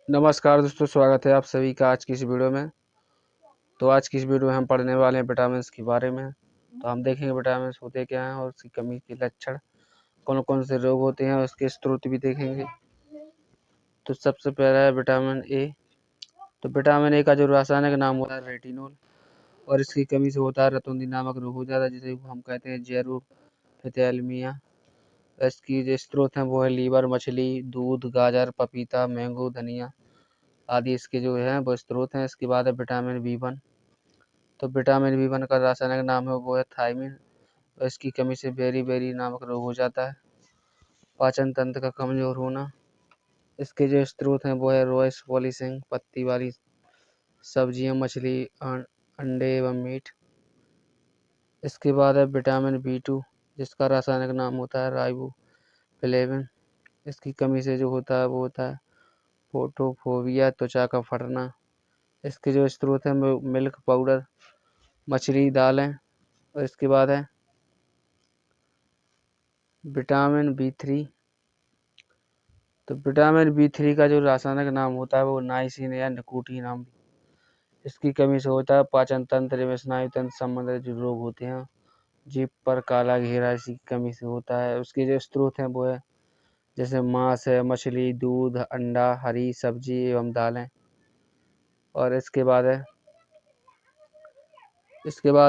नमस्कार दोस्तों, स्वागत है आप सभी का आज की इस वीडियो में। तो आज की इस वीडियो में हम पढ़ने वाले हैं विटामिन के बारे में। तो हम देखेंगे विटामिन होते क्या हैं और उसकी कमी के लक्षण, कौन कौन से रोग होते हैं और उसके स्रोत भी देखेंगे। तो सबसे पहला है विटामिन ए। तो विटामिन ए का जो रासायनिक नाम होता है रेटिनोल, और इसकी कमी से होता है रतौंधी नामक रोग हो जाता है, जिसे हम कहते हैं जेरोफिथेलमिया। इसकी जो स्रोत हैं वो है लीवर, मछली, दूध, गाजर, पपीता, मैंगो, धनिया आदि इसके जो है वो स्रोत हैं। इसके बाद है विटामिन बी1। तो विटामिन बी1 का रासायनिक नाम है वो है थायमिन, और इसकी कमी से बेरी नामक रोग हो जाता है। पाचन तंत्र का कमजोर होना। इसके जो स्रोत हैं वो है रॉयस पॉलिसिंग, पत्ती वाली सब्जियां, मछली, अंडे एवं मीट। इसके बाद है विटामिन बी2, जिसका रासायनिक नाम होता है राइबोफ्लेविन। इसकी कमी से जो होता है वो होता है फोटोफोबिया, त्वचा का फटना। इसके जो स्रोत हैं मिल्क पाउडर, मछली, दालें। और इसके बाद है विटामिन बी3। तो विटामिन बी3 का जो रासायनिक नाम होता है वो नाइसिन या निकोटीन। इसकी कमी से होता है पाचन तंत्र एवं स्नायु तंत्र संबंधित जो रोग होते हैं। जीभ पर काला घेरा इसी की कमी से होता है। उसके जो स्रोत हैं वो है जैसे मांस है, मछली, दूध, अंडा, हरी सब्जी एवं दालें। और इसके बाद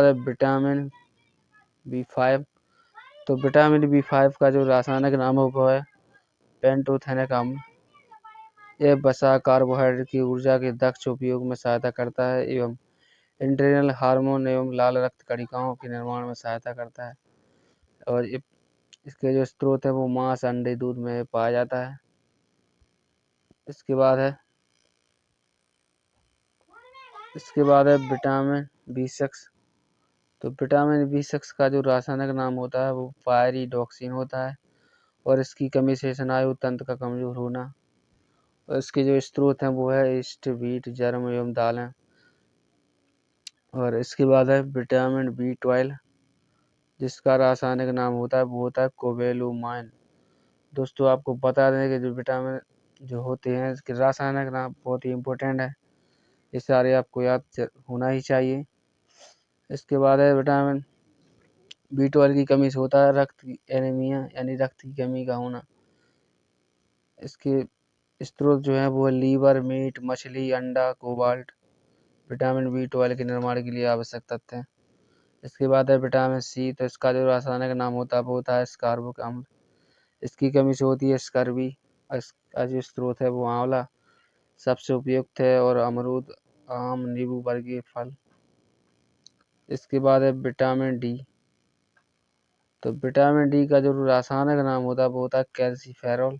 है विटामिन बी5। तो विटामिन बी5 का जो रासायनिक नाम है वो है पेंटोथेनिक अम्ल। यह वसा कार्बोहाइड्रेट की ऊर्जा के दक्ष उपयोग में सहायता करता है एवं एड्रेनल हार्मोन एवं लाल रक्त कणिकाओं के निर्माण में सहायता करता है। और इसके जो स्रोत है वो मांस, अंडे, दूध में पाया जाता है। इसके बाद है विटामिन बी6। तो विटामिन बी6 का जो रासायनिक नाम होता है वो पायरिडॉक्सिन होता है, और इसकी कमी से स्नायु तंत्र का कमजोर होना। और इसके जो स्रोत हैं वो है ईस्ट, व्हीट, जर्म एवं दालें। और इसके बाद है विटामिन बी12, जिसका रासायनिक नाम होता है वो होता है कोबेलुमाइन। दोस्तों आपको बता दें कि जो विटामिन जो होते हैं इसके रासायनिक नाम बहुत ही इम्पोर्टेंट है, ये सारे आपको याद होना ही चाहिए। इसके बाद है विटामिन बी12 की कमी से होता है रक्त की एनीमिया, यानी रक्त की कमी का होना। इसके स्रोत जो है वो है लीवर, मीट, मछली, अंडा, कोबाल्ट। विटामिन बी12 के निर्माण के लिए आवश्यक तत्व हैं। इसके बाद है विटामिन सी। तो इसका जो रासायनिक नाम होता है वो होता है स्कारबोक अम्ल। इसकी कमी से होती है स्कर्वी। इसका जो स्रोत है वो आंवला सबसे उपयुक्त है, और अमरूद, आम, नींबू वर्गीय फल। इसके बाद है विटामिन डी। तो विटामिन डी का जो रासायनिक नाम होता है वो होता है कैल्सीफेरॉल,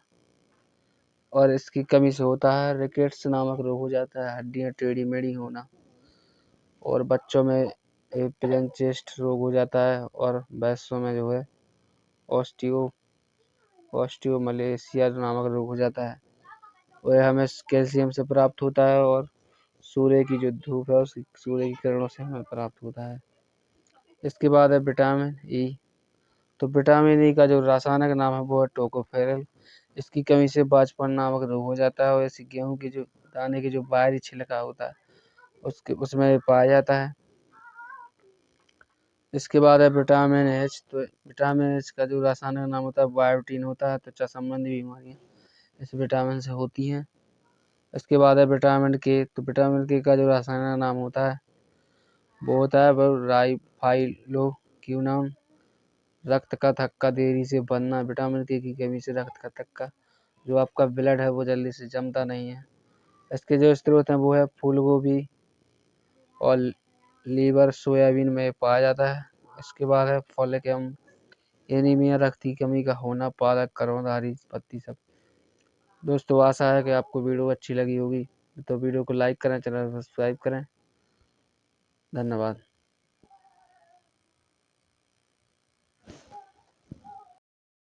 और इसकी कमी से होता है रिकेट्स नामक रोग हो जाता है, हड्डियां टेढ़ी मेढ़ी होना। और बच्चों में एपिजन चेस्ट रोग हो जाता है, और भैंसों में जो है ऑस्टियोमलेशिया नामक रोग हो जाता है। वह हमें कैल्शियम से प्राप्त होता है, और सूर्य की जो धूप है उसकी सूर्य की किरणों से हमें प्राप्त होता है। इसके बाद है विटामिन ई। तो विटामिन ई का जो रासायनिक नाम है वो है टोकोफेरल। इसकी कमी से बाजपन नामक रोग हो जाता है, और इसी गेहूं की जो दाने की जो बाहरी छिलका होता है उसमें पाया जाता है। इसके बाद है विटामिन एच। तो विटामिन एच का जो रासायनिक नाम होता है बायोटीन होता है। त्वचा संबंधी बीमारियां इस विटामिन से होती हैं। इसके बाद है विटामिन के। तो विटामिन के का जो रासायनिक नाम होता है वो होता है राइफाइलोक्विनोन। रक्त का थक्का देरी से बनना। विटामिन के की कमी से रक्त का थक्का, जो आपका ब्लड है वो जल्दी से जमता नहीं है। इसके जो स्रोत हैं वो है फूल गोभी और लीवर, सोयाबीन में पाया जाता है। इसके बाद है फॉलिक एवं एनीमिया, रक्त की कमी का होना, पालक, करौंदा, हरी पत्ती सब। दोस्तों आशा है कि आपको वीडियो अच्छी लगी होगी, तो वीडियो को लाइक करें, चैनल को सब्सक्राइब करें। धन्यवाद।